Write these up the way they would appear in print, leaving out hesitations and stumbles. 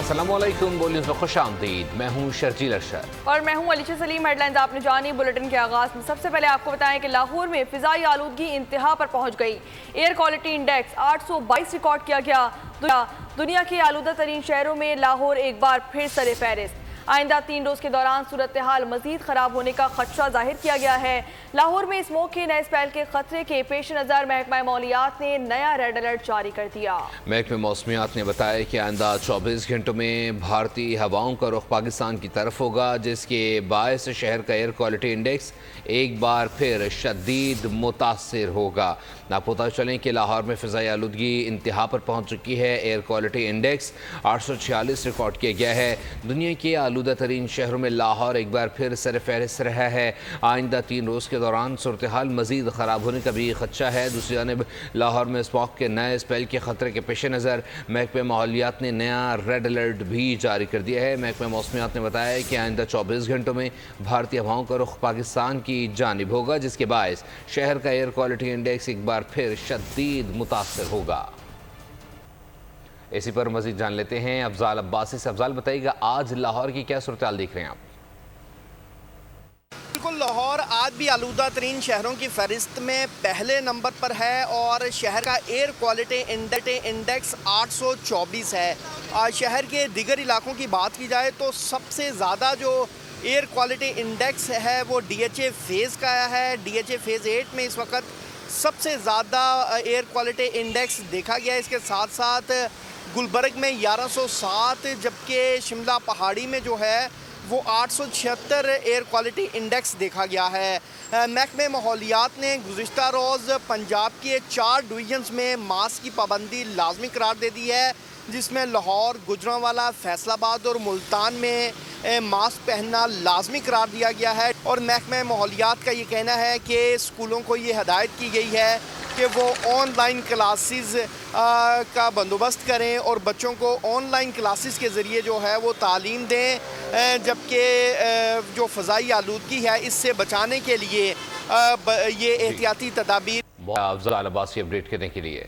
السلام علیکم، بولیز میں خوش آمدید۔ میں ہوں شرجیل ارشد اور میں ہوں علیشہ سلیم۔ ہیڈ لائنز آپ نے جانی۔ بلیٹن کے آغاز میں سب سے پہلے آپ کو بتائیں کہ لاہور میں فضائی آلودگی انتہا پر پہنچ گئی۔ ایئر کوالٹی انڈیکس 822 ریکارڈ کیا گیا۔ دنیا کے آلودہ ترین شہروں میں لاہور ایک بار پھر سر فہرست۔ آئندہ 3 روز کے دوران صورتحال مزید خراب ہونے کا خدشہ ظاہر کیا گیا ہے۔ لاہور میں اسموک کے نئے اسپیل کے خطرے کے پیش نظر محکمہ ماحولیات نے نیا ریڈ الرٹ جاری کر دیا۔ محکمہ موسمیات نے بتایا کہ آئندہ 24 گھنٹوں میں بھارتی ہوائوں کا رخ پاکستان کی طرف ہوگا، جس کے باعث شہر کا ایئر کوالٹی انڈیکس ایک بار پھر شدید متاثر ہوگا۔ آپ کو پتہ چلیں کہ لاہور میں فضائی آلودگی انتہا پر پہنچ چکی ہے۔ ایئر کوالٹی انڈیکس 846 ریکارڈ کیا گیا ہے۔ دنیا کے آلودہ ترین شہروں میں لاہور ایک بار پھر سر فہرست رہا ہے۔ آئندہ 3 روز کے دوران صورتحال مزید خراب ہونے کا بھی خدشہ ہے۔ دوسری جانب لاہور میں اسموک کے نئے اسپیل کے خطرے کے پیش نظر محکمہ ماحولیات نے نیا ریڈ الرٹ بھی جاری کر دیا ہے۔ محکمہ موسمیات نے بتایا کہ آئندہ 24 گھنٹوں میں بھارتی ہواؤں کا رخ پاکستان کی جانب ہوگا، جس کے باعث شہر کا ایئر کوالٹی انڈیکس ایک بار پھر شدید متاثر ہوگا۔ اسی پر مزید جان لیتے ہیں افضال عباسی سے۔ افضال بتائیے گا آج لاہور کی کیا صورتحال دیکھ رہے ہیں آپ؟ بالکل، لاہور آج بھی آلودہ ترین شہروں کی فہرست میں پہلے نمبر پر ہے اور شہر کا ایئر کوالٹی انڈیکس 824 ہے۔ شہر کے دیگر علاقوں کی بات کی جائے تو سب سے زیادہ جو ایئر کوالٹی انڈیکس ہے وہ DHA فیز کا ہے۔ DHA فیز 8 میں اس وقت سب سے زیادہ ایئر کوالٹی انڈیکس دیکھا گیا ہے۔ اس کے ساتھ ساتھ گلبرگ میں 1107، جبکہ شملہ پہاڑی میں جو ہے وہ 876 ایئر کوالٹی انڈیکس دیکھا گیا ہے۔ محکمہ ماحولیات نے گزشتہ روز پنجاب کے 4 ڈویژنز میں ماسک کی پابندی لازمی قرار دے دی ہے، جس میں لاہور، گوجرانوالا، فیصل آباد اور ملتان میں ماسک پہننا لازمی قرار دیا گیا ہے۔ اور محکمہ ماحولیات کا یہ کہنا ہے کہ اسکولوں کو یہ ہدایت کی گئی ہے کہ وہ آن لائن کلاسز کا بندوبست کریں اور بچوں کو آن لائن کلاسز کے ذریعے جو ہے وہ تعلیم دیں، جبکہ جو فضائی آلودگی ہے اس سے بچانے کے لیے یہ احتیاطی تدابیر۔ افضال عباسی اپڈیٹ کرنے کے لیے۔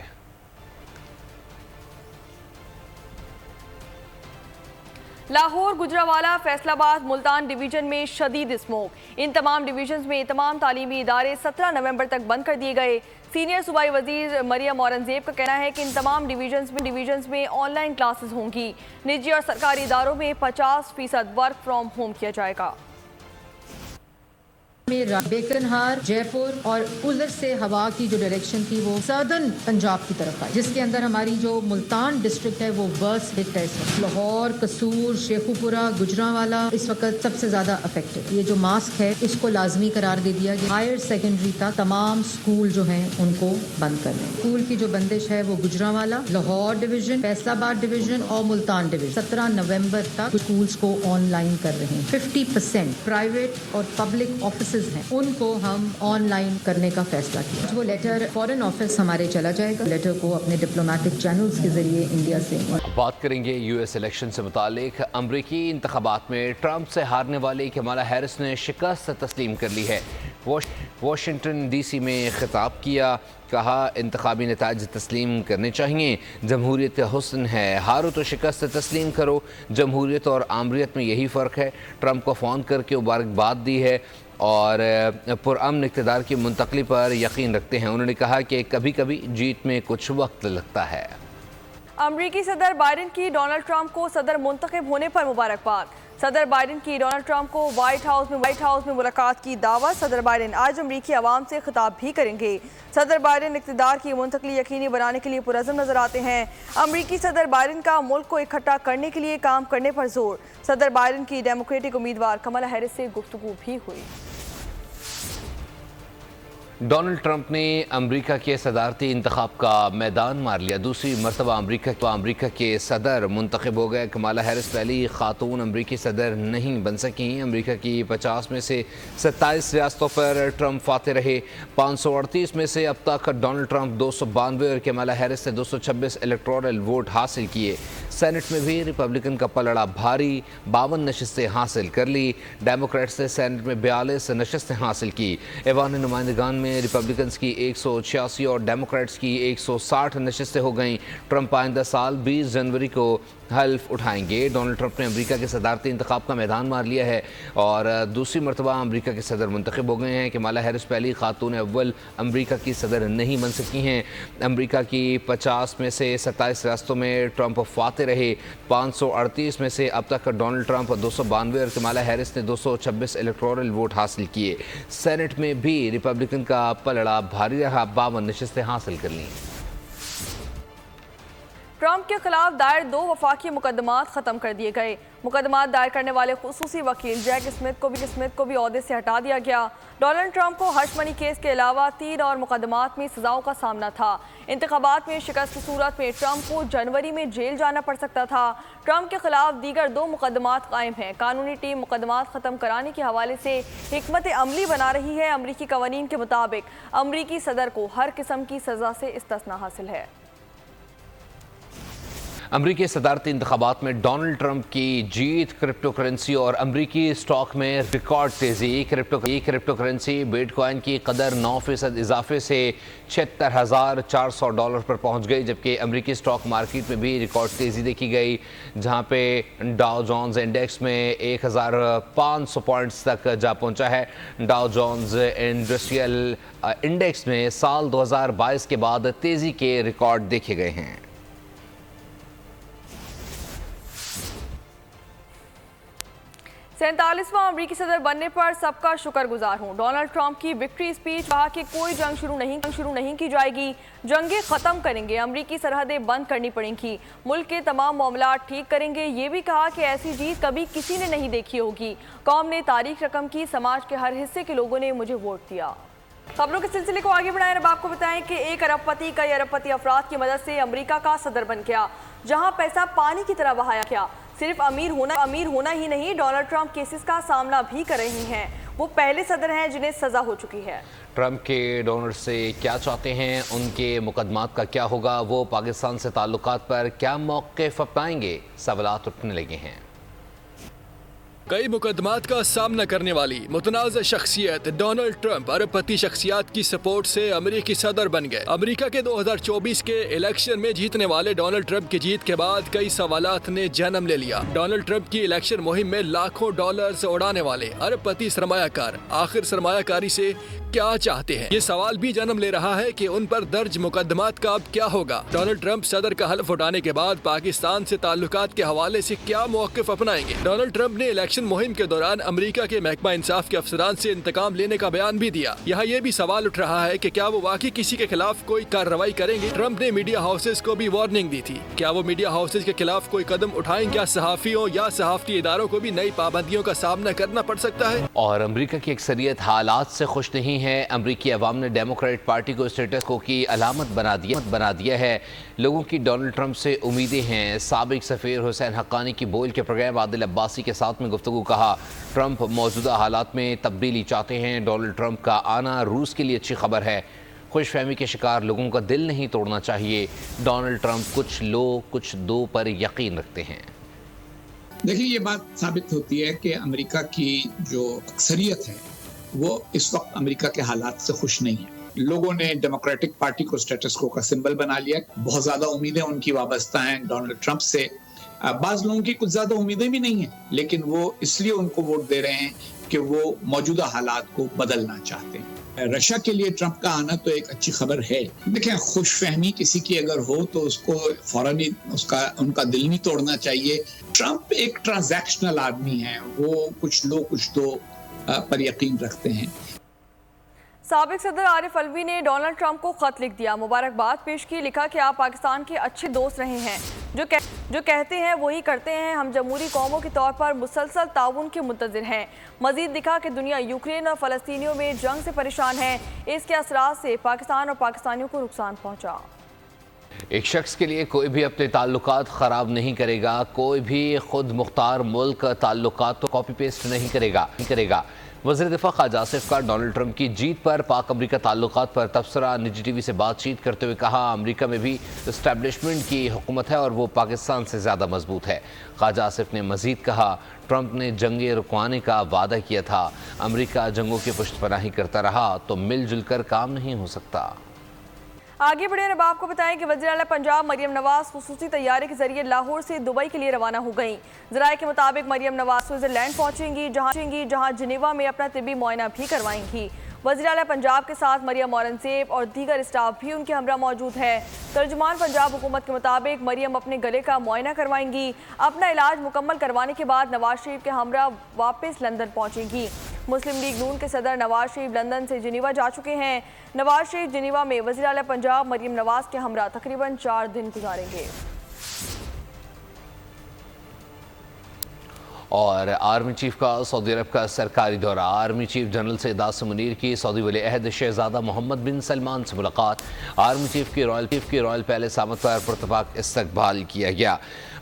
لاہور، گجرانوالا، فیصل آباد، ملتان ڈویژن میں شدید اسموک۔ ان تمام ڈویژنز میں تمام تعلیمی ادارے 17 نومبر تک بند کر دیے گئے۔ سینئر صوبائی وزیر مریم اورنگزیب کا کہنا ہے کہ ان تمام ڈویژنز میں آن لائن کلاسز ہوں گی۔ نجی اور سرکاری اداروں میں 50% ورک فرام ہوم کیا جائے گا۔ بیکنہار، جے پور اور ادھر سے ہوا کی جو ڈائریکشن تھی وہ سردرن پنجاب کی طرف آئی، جس کے اندر ہماری جو ملتان ڈسٹرکٹ ہے وہ برس ہٹ ہے اس وقت۔ لاہور، قصور، شیخوپورہ، گجرانوالا اس وقت سب سے زیادہ افیکٹڈ۔ یہ جو ماسک ہے اس کو لازمی قرار دے دیا گیا۔ ہائر سیکنڈری تک تمام سکول جو ہیں ان کو بند کر دیں۔ سکول کی جو بندش ہے وہ گجرانوالا، لاہور ڈویژن، فیصل آباد ڈویژن اور ملتان ڈویژن 17 نومبر تک سکولز کو آن لائن کر رہے ہیں۔ 50% پرائیویٹ اور پبلک آفس ہیں ان کو ہم آن لائن کرنے کا فیصلہ کیا۔ وہ لیٹر فورن آفس ہمارے چلا جائے گا، لیٹر کو اپنے ڈپلومیٹک چینلز کے ذریعے انڈیا سے۔ بات کریں گے US الیکشن سے متعلق۔ امریکی انتخابات میں ٹرمپ سے ہارنے والی کمالا ہیرس نے شکست تسلیم کر لی ہے۔ واشنگٹن DC میں خطاب کیا، کہا انتخابی نتائج تسلیم کرنے چاہیے، جمہوریت حسن ہے، ہارو تو شکست تسلیم کرو، جمہوریت اور آمریت میں یہی فرق ہے۔ ٹرمپ کو فون کر کے مبارکباد دی ہے اور پرامن اقتدار کی منتقلی پر یقین رکھتے ہیں۔ انہوں نے کہا کہ کبھی کبھی جیت میں کچھ وقت لگتا ہے۔ امریکی صدر بائیڈن کی ڈونلڈ ٹرمپ کو صدر منتخب ہونے پر مبارکباد۔ صدر بائیڈن کی ڈونلڈ ٹرمپ کو وائٹ ہاؤس میں ملاقات کی دعوت۔ صدر بائیڈن آج امریکی عوام سے خطاب بھی کریں گے۔ صدر بائیڈن اقتدار کی منتقلی یقینی بنانے کے لیے پرعزم نظر آتے ہیں۔ امریکی صدر بائیڈن کا ملک کو اکٹھا کرنے کے لیے کام کرنے پر زور۔ صدر بائیڈن کی ڈیموکریٹک امیدوار کمالا ہیرس سے گفتگو بھی ہوئی۔ ڈونلڈ ٹرمپ نے امریکہ کے صدارتی انتخاب کا میدان مار لیا۔ دوسری مرتبہ امریکہ کے صدر منتخب ہو گئے۔ کمالا ہیرس پہلی خاتون امریکی صدر نہیں بن سکیں۔ امریکہ کی 50 میں سے 27 ریاستوں پر ٹرمپ فاتح رہے۔ 538 میں سے اب تک ڈونلڈ ٹرمپ 292 اور کمالا ہیرس نے 226 الیکٹورل ووٹ حاصل کیے۔ سینٹ میں بھی ریپبلکن کا پلڑا بھاری، 52 نشستیں حاصل کر لی۔ ڈیموکریٹس نے سینٹ میں 42 نشستیں حاصل کی۔ ایوان نمائندگان میں ریپبلکنز کی 186 اور ڈیموکریٹس کی 160 نشستیں ہو گئیں۔ ٹرمپ آئندہ سال 20 جنوری کو حلف اٹھائیں گے۔ ڈونلڈ ٹرمپ نے امریکہ کے صدارتی انتخاب کا میدان مار لیا ہے اور دوسری مرتبہ امریکہ کے صدر منتخب ہو گئے ہیں۔ کمالا ہیرس پہلی خاتون اول امریکہ کی صدر نہیں بن سکی ہیں۔ امریکہ کی 50 میں سے 27 ریاستوں میں ٹرمپ فاتح رہے۔ 538 میں سے اب تک ڈونلڈ ٹرمپ 292 اور کمالا ہیرس نے 226 الیکٹورل ووٹ حاصل کیے۔ سینٹ میں بھی ریپبلکن کا پلڑا بھاری رہا، 52 نشستیں حاصل کر لیں۔ ٹرمپ کے خلاف دائر 2 وفاقی مقدمات ختم کر دیے گئے۔ مقدمات دائر کرنے والے خصوصی وکیل جیک اسمتھ کو بھی عہدے سے ہٹا دیا گیا۔ ڈونلڈ ٹرمپ کو ہش منی کیس کے علاوہ 3 اور مقدمات میں سزاؤں کا سامنا تھا۔ انتخابات میں شکست کی صورت میں ٹرمپ کو جنوری میں جیل جانا پڑ سکتا تھا۔ ٹرمپ کے خلاف دیگر 2 مقدمات قائم ہیں۔ قانونی ٹیم مقدمات ختم کرانے کے حوالے سے حکمت عملی بنا رہی ہے۔ امریکی قوانین کے مطابق امریکی صدر کو ہر قسم کی سزا سے استثناء حاصل ہے۔ امریکی صدارتی انتخابات میں ڈونلڈ ٹرمپ کی جیت، کرپٹو کرنسی اور امریکی سٹاک میں ریکارڈ تیزی۔ کرپٹو کرنسی بیٹ کوائن کی قدر 9% اضافے سے $76,400 پر پہنچ گئی، جبکہ امریکی سٹاک مارکیٹ میں بھی ریکارڈ تیزی دیکھی گئی، جہاں پہ ڈاؤ جونز انڈیکس میں 1,500 پوائنٹس تک جا پہنچا ہے۔ ڈاؤ جونز انڈسٹریل انڈیکس میں سال 2022 کے بعد تیزی کے ریکارڈ دیکھے گئے ہیں۔ 47واں امریکی صدر بننے پر سب کا شکر گزار ہوں۔ ڈونلڈ ٹرمپ کی وکٹری اسپیچ، کہا کہ کوئی جنگ شروع نہیں کی جائے گی، جنگیں ختم کریں گے، امریکی سرحدیں بند کرنی پڑیں گی، ملک کے تمام معاملات ٹھیک کریں گے۔ یہ بھی کہا کہ ایسی جیت کبھی کسی نے نہیں دیکھی ہوگی، قوم نے تاریخ رقم کی، سماج کے ہر حصے کے لوگوں نے مجھے ووٹ دیا۔ خبروں کے سلسلے کو آگے بڑھائیں، اب آپ کو بتائیں کہ 1 ارب پتی کئی ارب پتی افراد کی مدد سے امریکہ کا صدر بن گیا، جہاں پیسہ پانی کی طرح بہایا گیا۔ صرف امیر ہونا ہی نہیں، ڈونلڈ ٹرمپ کیسز کا سامنا بھی کر رہے ہیں۔ وہ پہلے صدر ہیں جنہیں سزا ہو چکی ہے۔ ٹرمپ کے ڈونر سے کیا چاہتے ہیں، ان کے مقدمات کا کیا ہوگا، وہ پاکستان سے تعلقات پر کیا موقف اپنائیں گے، سوالات اٹھنے لگے ہیں۔ کئی مقدمات کا سامنا کرنے والی متنازع شخصیت ڈونلڈ ٹرمپ ارب پتی شخصیات کی سپورٹ سے امریکی صدر بن گئے۔ امریکہ کے 2024 کے الیکشن میں جیتنے والے ڈونلڈ ٹرمپ کی جیت کے بعد کئی سوالات نے جنم لے لیا۔ ڈونلڈ ٹرمپ کی الیکشن مہم میں لاکھوں ڈالرز اڑانے والے ارب پتی سرمایہ کار آخر سرمایہ کاری سے کیا چاہتے ہیں؟ یہ سوال بھی جنم لے رہا ہے کہ ان پر درج مقدمات کا اب کیا ہوگا۔ ڈونلڈ ٹرمپ صدر کا حلف اٹھانے کے بعد پاکستان سے تعلقات کے حوالے سے کیا موقف اپنائیں گے؟ ڈونلڈ ٹرمپ نے الیکشن مہم کے دوران امریکہ کے محکمہ انصاف کے افسران سے انتقام لینے کا بیان بھی دیا۔ یہاں یہ بھی سوال اٹھ رہا ہے کہ کیا وہ واقعی کسی کے خلاف کوئی کارروائی کریں گے؟ ٹرمپ نے میڈیا ہاؤسز کو بھی وارننگ دی تھی، کیا وہ میڈیا ہاؤسز کے خلاف کوئی قدم اٹھائیں؟ کیا صحافیوں یا صحافتی اداروں کو بھی نئی پابندیوں کا سامنا کرنا پڑ سکتا ہے؟ اور امریکہ کی اکثریت حالات سے خوش نہیں ہے۔ امریکی عوام نے ڈیموکریٹ پارٹی کو اسٹیٹس کو کی علامت بنا دیا ہے۔ لوگوں کی ڈونلڈ ٹرمپ سے امیدیں ہیں۔ سابق سفیر حسین حقانی کی بول کے پروگرام عادل عباسی کے ساتھ میں گفتگو، کہا ٹرمپ موجودہ حالات میں تبدیلی چاہتے ہیں۔ ڈونلڈ ٹرمپ کا آنا روس کے لیے اچھی خبر ہے۔ خوش فہمی کے شکار لوگوں کا دل نہیں توڑنا چاہیے۔ ڈونلڈ ٹرمپ کچھ لو کچھ دو پر یقین رکھتے ہیں۔ دیکھیں، یہ بات ثابت ہوتی ہے کہ امریکہ کی جو اکثریت ہے وہ اس وقت امریکہ کے حالات سے خوش نہیں ہے۔ لوگوں نے ڈیموکریٹک پارٹی کو اسٹیٹس کو کا سمبل بنا لیا۔ بہت زیادہ امیدیں ان کی وابستہ ہیں ڈونلڈ ٹرمپ سے۔ بعض لوگوں کی کچھ زیادہ امیدیں بھی نہیں ہیں، لیکن وہ اس لیے ان کو ووٹ دے رہے ہیں کہ وہ موجودہ حالات کو بدلنا چاہتے ہیں۔ رشیا کے لیے ٹرمپ کا آنا تو ایک اچھی خبر ہے۔ دیکھیں، خوش فہمی کسی کی اگر ہو تو اس کو فوراً ہی ان کا دل نہیں توڑنا چاہیے۔ ٹرمپ ایک ٹرانزیکشنل آدمی ہے، وہ کچھ لو کچھ دو پر یقین رکھتے ہیں۔ سابق صدر عارف الوی نے ڈونلڈ ٹرمپ کو خط لکھ دیا، مبارکباد پیش کی، لکھا کہ آپ پاکستان کے اچھے دوست رہے ہیں، جو کہتے ہیں وہی کرتے ہیں، ہم جمہوری قوموں کے طور پر مسلسل تعاون کے منتظر ہیں۔ مزید لکھا کہ دنیا یوکرین اور فلسطینیوں میں جنگ سے پریشان ہے، اس کے اثرات سے پاکستان اور پاکستانیوں کو نقصان پہنچا۔ ایک شخص کے لیے کوئی بھی اپنے تعلقات خراب نہیں کرے گا، کوئی بھی خود مختار ملک تعلقات تو کاپی پیسٹ نہیں کرے گا۔ وزیر دفاع خواجہ آصف کا ڈونلڈ ٹرمپ کی جیت پر پاک امریکہ تعلقات پر تبصرہ، نجی ٹی وی سے بات چیت کرتے ہوئے کہا امریکہ میں بھی اسٹیبلشمنٹ کی حکومت ہے اور وہ پاکستان سے زیادہ مضبوط ہے۔ خواجہ آصف نے مزید کہا ٹرمپ نے جنگیں رکوانے کا وعدہ کیا تھا، امریکہ جنگوں کی پشت پناہی کرتا رہا تو مل جل کر کام نہیں ہو سکتا۔ آگے بڑھے اب آپ کو بتائیں کہ وزیر اعلیٰ پنجاب مریم نواز خصوصی طیارے کے ذریعے لاہور سے دبئی کے لیے روانہ ہو گئیں۔ ذرائع کے مطابق مریم نواز سوئٹزرلینڈ پہنچیں گی جہاں جنیوا میں اپنا طبی معائنہ بھی کروائیں گی۔ وزیر اعلیٰ پنجاب کے ساتھ مریم اورنگزیب اور دیگر اسٹاف بھی ان کے ہمراہ موجود ہے۔ ترجمان پنجاب حکومت کے مطابق مریم اپنے گلے کا معائنہ کروائیں گی۔ اپنا علاج مکمل کروانے کے بعد نواز شریف کے ہمراہ واپس لندن پہنچیں گی۔ مسلم لیگ نون کے صدر نواز شریف لندن سے جنیوا جا چکے ہیں۔ نواز شریف جنیوا میں وزیر اعلیٰ پنجاب مریم نواز کے ہمراہ تقریباً 4 دن گزاریں گے۔ اور آرمی چیف کا سعودی عرب کا سرکاری دورہ، army chief general Syed Asim Munir کی سعودی ولی عہد شہزادہ محمد بن سلمان سے ملاقات، آرمی چیف کی رائل پیلس آمد پر پرتپاک استقبال کیا گیا۔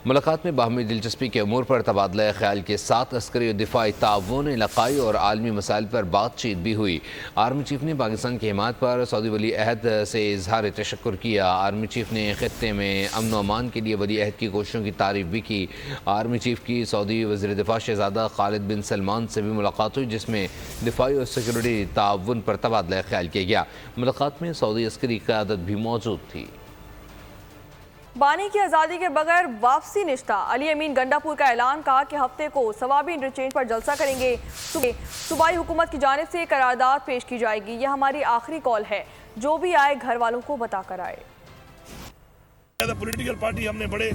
ملاقات میں باہمی دلچسپی کے امور پر تبادلہ خیال کے ساتھ عسکری و دفاعی تعاون، علاقائی اور عالمی مسائل پر بات چیت بھی ہوئی۔ آرمی چیف نے پاکستان کی حمایت پر سعودی ولی عہد سے اظہار تشکر کیا۔ آرمی چیف نے خطے میں امن و امان کے لیے ولی عہد کی کوششوں کی تعریف بھی کی۔ آرمی چیف کی سعودی وزیر دفاع شہزادہ خالد بن سلمان سے بھی ملاقات ہوئی، جس میں دفاعی اور سیکورٹی تعاون پر تبادلہ خیال کیا گیا۔ ملاقات میں سعودی عسکری قیادت بھی موجود تھی۔ بانی کی آزادی کے بغیر واپسی نشتہ، علی امین گنڈا پور کا اعلان، کہا کہ ہفتے کو ثوابی انٹرچینج پر جلسہ کریں گے۔ صوبائی حکومت کی جانب سے قرارداد پیش کی جائے گی، یہ ہماری آخری کال ہے، جو بھی آئے گھر والوں کو بتا کر آئے۔ پولیٹیکل پارٹی ہم نے بڑے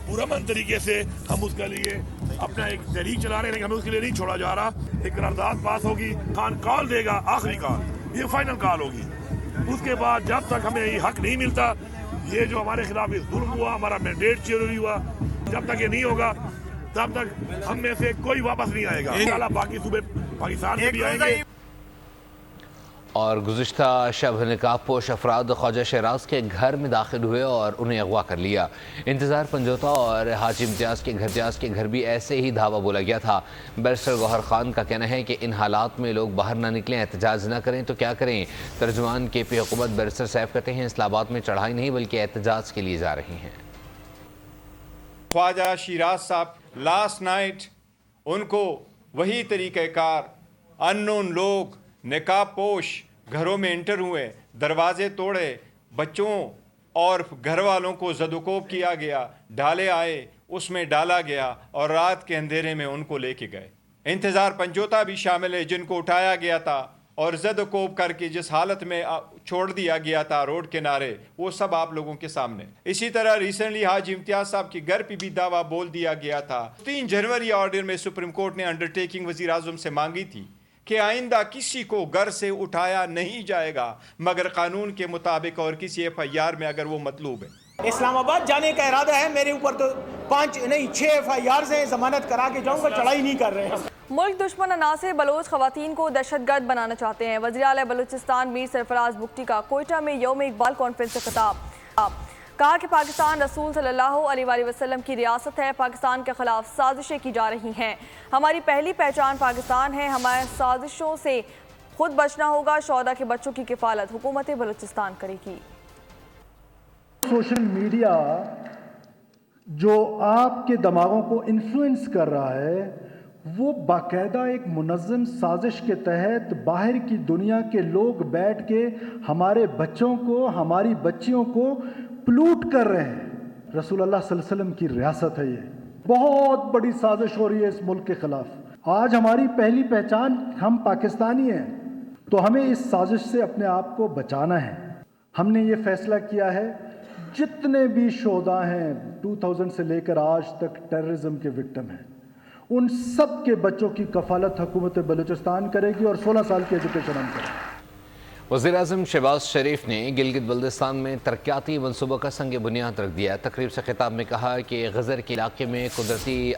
پرامن طریقے سے ہم اس کے لیے اپنا ایک تحریک چلا رہے ہیں، لیکن ہمیں اس کے لیے نہیں چھوڑا جا رہا۔ ایک قرارداد پاس ہوگی، خان کال دے گا، آخری کال، یہ فائنل کال ہوگی۔ اس کے بعد جب تک ہمیں یہ حق نہیں ملتا، یہ جو ہمارے خلاف ظلم ہوا، ہمارا مینڈیٹ چوری ہوا، جب تک یہ نہیں ہوگا تب تک ہم میں سے کوئی واپس نہیں آئے گا۔ انشاءاللہ باقی صوبے پاکستان سے بھی آئیں گے۔ اور گزشتہ شب نقاب پوش افراد خواجہ شہراز کے گھر میں داخل ہوئے اور انہیں اغوا کر لیا۔ انتظار پنجوتا اور حاجی امتیاز کے گھر بھی ایسے ہی دھاوا بولا گیا تھا۔ بیرسٹر گوہر خان کا کہنا ہے کہ ان حالات میں لوگ باہر نہ نکلیں، احتجاج نہ کریں تو کیا کریں۔ ترجمان کے پی حکومت بیرسٹر سیف کہتے ہیں اسلام آباد میں چڑھائی نہیں بلکہ احتجاج کے لیے جا رہی ہیں۔ خواجہ شیراز صاحب لاسٹ نائٹ ان کو وہی طریقہ کار، اننون لوگ نقاب پوش گھروں میں انٹر ہوئے، دروازے توڑے، بچوں اور گھر والوں کو زدوکوب کیا گیا، ڈالے آئے، اس میں ڈالا گیا اور رات کے اندھیرے میں ان کو لے کے گئے۔ انتظار پنجوتا بھی شامل ہے جن کو اٹھایا گیا تھا اور زدوکوب کر کے جس حالت میں چھوڑ دیا گیا تھا روڈ کنارے، وہ سب آپ لوگوں کے سامنے۔ اسی طرح ریسنٹلی حاجی امتیاز صاحب کے گھر پہ بھی دعویٰ بول دیا گیا تھا۔ 3 جنوری آرڈر میں سپریم کورٹ نے انڈرٹیکنگ وزیر اعظم سے مانگی تھی کہ آئندہ کسی کو گھر سے اٹھایا نہیں جائے گا مگر قانون کے مطابق اور کسی FIR میں اگر وہ مطلوب ہے۔ اسلام آباد جانے کا ارادہ ہے، میرے اوپر تو 6 FIRs ہیں، ضمانت کرا کے جاؤں گا، چڑھائی نہیں کر رہے ہیں۔ ملک دشمن عناصر بلوچ خواتین کو دہشت گرد بنانا چاہتے ہیں۔ وزیر اعلیٰ بلوچستان میر سرفراز بگٹی کا کوئٹہ میں یوم اقبال کانفرنس سے خطاب، کہا کہ پاکستان رسول صلی اللہ علیہ وآلہ وسلم کی ریاست ہے، پاکستان کے خلاف سازشیں کی جا رہی ہیں، ہماری پہلی پہچان پاکستان ہے، ہمارے سازشوں سے خود بچنا ہوگا، شہداء کے بچوں کی کفالت حکومت بلوچستان کرے گی۔ سوشل میڈیا جو آپ کے دماغوں کو انفلوئنس کر رہا ہے، وہ باقاعدہ ایک منظم سازش کے تحت باہر کی دنیا کے لوگ بیٹھ کے ہمارے بچوں کو، ہماری بچیوں کو پلوٹ کر رہے ہیں۔ رسول اللہ صلی اللہ علیہ وسلم کی ریاست ہے، یہ بہت بڑی سازش ہو رہی ہے اس ملک کے خلاف۔ آج ہماری پہلی پہچان ہم پاکستانی ہیں، تو ہمیں اس سازش سے اپنے آپ کو بچانا ہے۔ ہم نے یہ فیصلہ کیا ہے جتنے بھی شہداء ہیں 2000 سے لے کر آج تک ٹیررزم کے وکٹم ہیں، ان سب کے بچوں کی کفالت حکومت بلوچستان کرے گی اور 16 سال کی ایجوکیشن ہم کریں گے۔ وزیر اعظم شہباز شریف نے گلگت بلتستان میں ترقیاتی منصوبوں کا سنگ بنیاد رکھ دیا۔ تقریب سے خطاب میں کہا کہ غزر کے علاقے میں قدرتی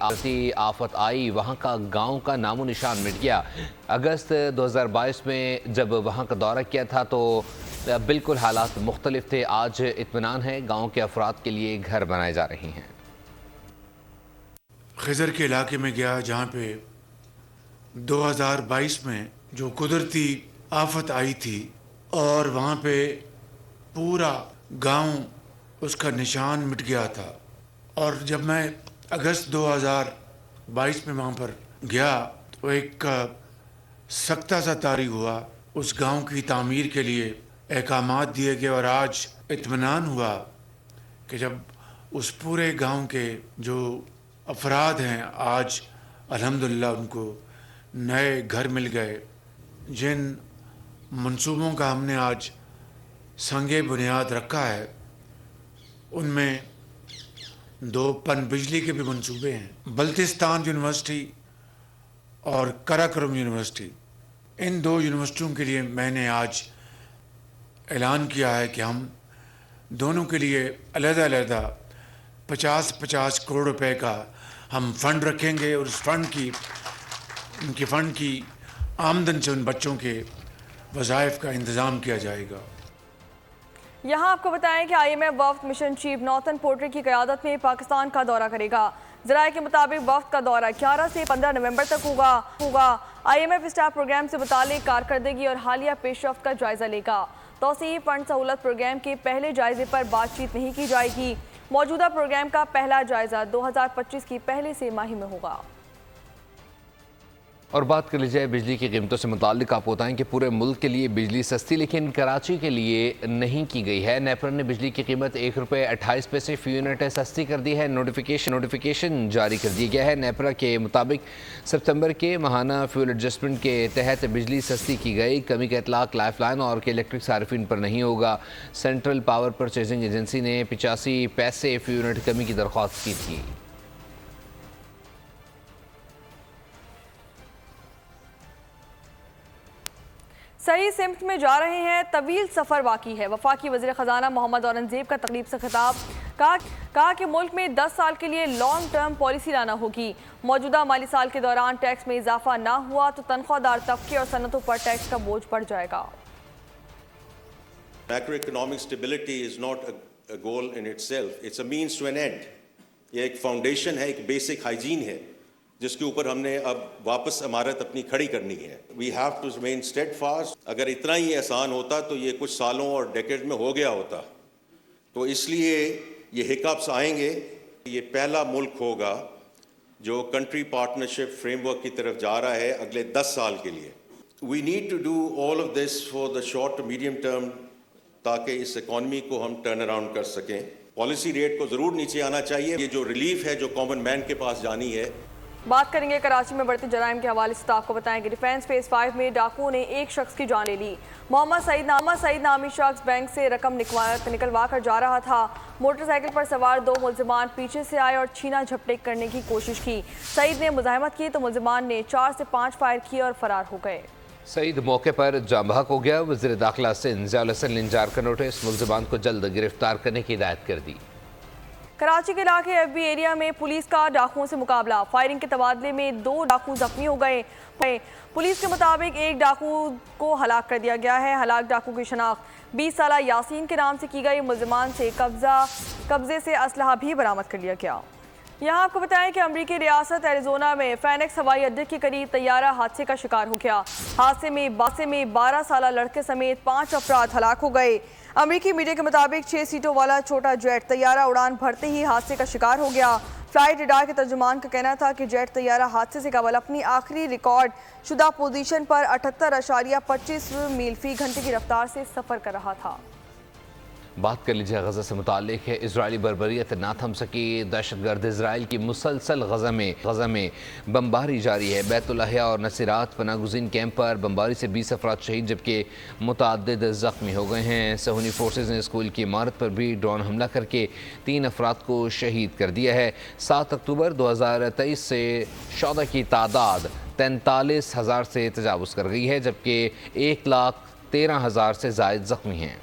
آفت آئی، وہاں کا گاؤں کا نام و نشان مٹ گیا۔ اگست 2022 میں جب وہاں کا دورہ کیا تھا تو بالکل حالات مختلف تھے، آج اطمینان ہے، گاؤں کے افراد کے لیے گھر بنائے جا رہے ہیں۔ خضر کے علاقے میں گیا جہاں پہ 2022 میں جو قدرتی آفت آئی تھی اور وہاں پہ پورا گاؤں اس کا نشان مٹ گیا تھا، اور جب میں اگست 2022 میں وہاں پر گیا تو ایک سختہ سا طاری ہوا، اس گاؤں کی تعمیر کے لیے احکامات دیے گئے، اور آج اطمینان ہوا کہ جب اس پورے گاؤں کے جو افراد ہیں آج الحمدللہ ان کو نئے گھر مل گئے. جن منصوبوں کا ہم نے آج سنگ بنیاد رکھا ہے ان میں 2 پن بجلی کے بھی منصوبے ہیں. بلتستان یونیورسٹی اور قراقرم یونیورسٹی، ان 2 یونیورسٹیوں کے لیے میں نے آج اعلان کیا ہے کہ ہم دونوں کے لیے علیحدہ علیحدہ 50 کروڑ روپے کا ہم فنڈ رکھیں گے، اور اس ان کے فنڈ کی آمدن سے ان بچوں کے وظائف کا انتظام کیا جائے گا. یہاں آپ کو بتائیں کہ IMF وفد مشن چیف نارتن پورٹر کی قیادت میں پاکستان کا دورہ کرے گا. ذرائع کے مطابق وفد کا دورہ 11 سے 15 نومبر تک ہوگا. IMF اسٹاف پروگرام سے متعلق کارکردگی اور حالیہ پیش رفت کا جائزہ لے گا. توسیعی فنڈ سہولت پروگرام کے پہلے جائزے پر بات چیت نہیں کی جائے گی. موجودہ پروگرام کا پہلا جائزہ 2025 کی پہلی سہ ماہی میں ہوگا. اور بات کر لی جائے بجلی کی قیمتوں سے متعلق، آپ بتائیں کہ پورے ملک کے لیے بجلی سستی لیکن کراچی کے لیے نہیں کی گئی ہے. نیپرا نے بجلی کی قیمت ₹1.28 فی یونٹ سستی کر دی ہے. نوٹیفیکیشن جاری کر دیا گیا ہے. نیپرا کے مطابق ستمبر کے ماہانہ فیول ایڈجسٹمنٹ کے تحت بجلی سستی کی گئی. کمی کا اطلاق لائف لائن اور کے الیکٹرک صارفین پر نہیں ہوگا. سینٹرل پاور پرچیزنگ ایجنسی نے 85 پیسے فی یونٹ کمی کی درخواست کی تھی. صحیح سمت میں جا رہے ہیں، طویل سفر باقی ہے. وفاقی وزیر خزانہ محمد اورنگزیب کا تقریب سے خطاب. کہا کہ ملک میں 10 سال کے لیے لانگ ٹرم پالیسی لانا ہوگی. موجودہ مالی سال کے دوران ٹیکس میں اضافہ نہ ہوا تو تنخواہ دار طبقے اور صنعتوں پر ٹیکس کا بوجھ بڑھ جائے گا. Macro economic stability is not a goal in itself. It's a means to an end. یہ ایک فاؤنڈیشن ہے، ایک بیسک ہائیجین ہے جس کے اوپر ہم نے اب واپس عمارت اپنی کھڑی کرنی ہے. We have to remain steadfast. اگر اتنا ہی آسان ہوتا تو یہ کچھ سالوں اور ڈیکیڈ میں ہو گیا ہوتا. تو اس لیے یہ ہکاپس آئیں گے. یہ پہلا ملک ہوگا جو کنٹری پارٹنرشپ فریم ورک کی طرف جا رہا ہے اگلے 10 سال کے لیے. We need to do all of this for the short to medium term تاکہ اس اکانومی کو ہم ٹرن اراؤنڈ کر سکیں. پالیسی ریٹ کو ضرور نیچے آنا چاہیے. یہ جو ریلیف ہے جو کامن مین کے پاس جانی ہے. بات کریں گے کراچی میں بڑھتے جرائم کے حوالے سے. آپ کو بتائیں کہ ڈیفینس فیز 5 میں ڈاکوؤں نے ایک شخص کی جان لے لی. محمد سعید نامی شخص بینک سے رقم نکلوا کر جا رہا تھا. موٹر سائیکل پر سوار 2 ملزمان پیچھے سے آئے اور چھینا جھپٹے کرنے کی کوشش کی. سعید نے مزاحمت کی تو ملزمان نے 4 سے 5 فائر کیے اور فرار ہو گئے. سعید موقع پر جاں بحق ہو گیا. وزیر داخلہ سندھ ضیاء الحسن نے انذار کا نوٹس ملزمان کو جلد گرفتار کرنے کی ہدایت کر دی. کراچی کے علاقے FB ایریا میں پولیس کا ڈاکوؤں سے مقابلہ. فائرنگ کے تبادلے میں 2 ڈاکو زخمی ہو گئے. پولیس کے مطابق ایک ڈاکو کو ہلاک کر دیا گیا ہے. ہلاک ڈاکو کی شناخت 20 سالہ یاسین کے نام سے کی گئی. ملزمان سے قبضے سے اسلحہ بھی برآمد کر لیا گیا. یہاں آپ کو بتائیں کہ امریکی ریاست ایریزونا میں فینکس ہوائی اڈے کے قریب طیارہ حادثے کا شکار ہو گیا. حادثے میں 12 سالہ لڑکے سمیت 5 افراد ہلاک ہو گئے. امریکی میڈیا کے مطابق 6 سیٹوں والا چھوٹا جیٹ طیارہ اڑان بھرتے ہی حادثے کا شکار ہو گیا. فلائٹ ریڈار کے ترجمان کا کہنا تھا کہ جیٹ طیارہ حادثے سے قبل اپنی آخری ریکارڈ شدہ پوزیشن پر 78.25 میل فی گھنٹے کی رفتار سے سفر کر رہا تھا. بات کر لیجیے غزہ سے متعلق ہے. اسرائیلی بربریت نہ تھم سکی. دہشت گرد اسرائیل کی مسلسل غزہ میں بمباری جاری ہے. بیت الاحیاء اور نصیرات پناہ گزین کیمپ پر بمباری سے 20 افراد شہید جبکہ متعدد زخمی ہو گئے ہیں. صہیونی فورسز نے اسکول کی عمارت پر بھی ڈرون حملہ کر کے 3 افراد کو شہید کر دیا ہے. 7 اکتوبر 2023 سے شہداء کی تعداد 43,000 سے تجاوز کر گئی ہے جبکہ 1,13,000 سے زائد زخمی ہیں.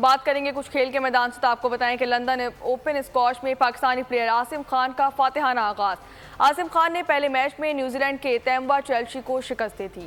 بات کریں گے کچھ کھیل کے میدان سے. تو آپ کو بتائیں کہ لندن اوپن اسکواش میں پاکستانی پلیئر عاصم خان کا فاتحانہ آغاز. عاصم خان نے پہلے میچ میں نیوزی لینڈ کے تیموا چیلسی کو شکست دی تھی.